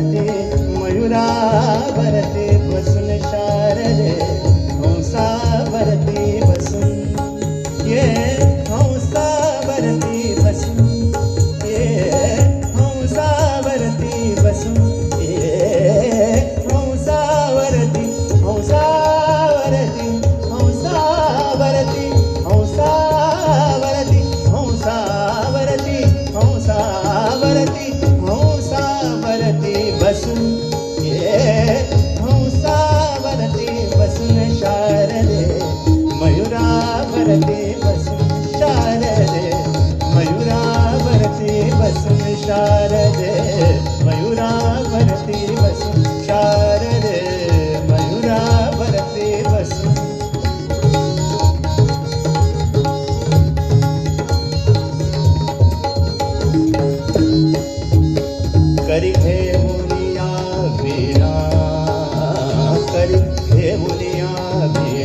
शारदे मयुरावरती बसून शारदे हंसावरती बसून ये हंसावरती बसून ये हंसावरती बसून ये हंसावरती हंसावरती हंसावरती हंसावरती हंसावरती हंसावरती हंसावरती बसून ये हंसावरती बसून शारदे मयुरावरती बसून शारदे मयुरावरती बसून शारदे मयुरावरती बसून शारदे मयुरावरती बसून करी घेऊनिया वीणा करी घेऊनिया वीणा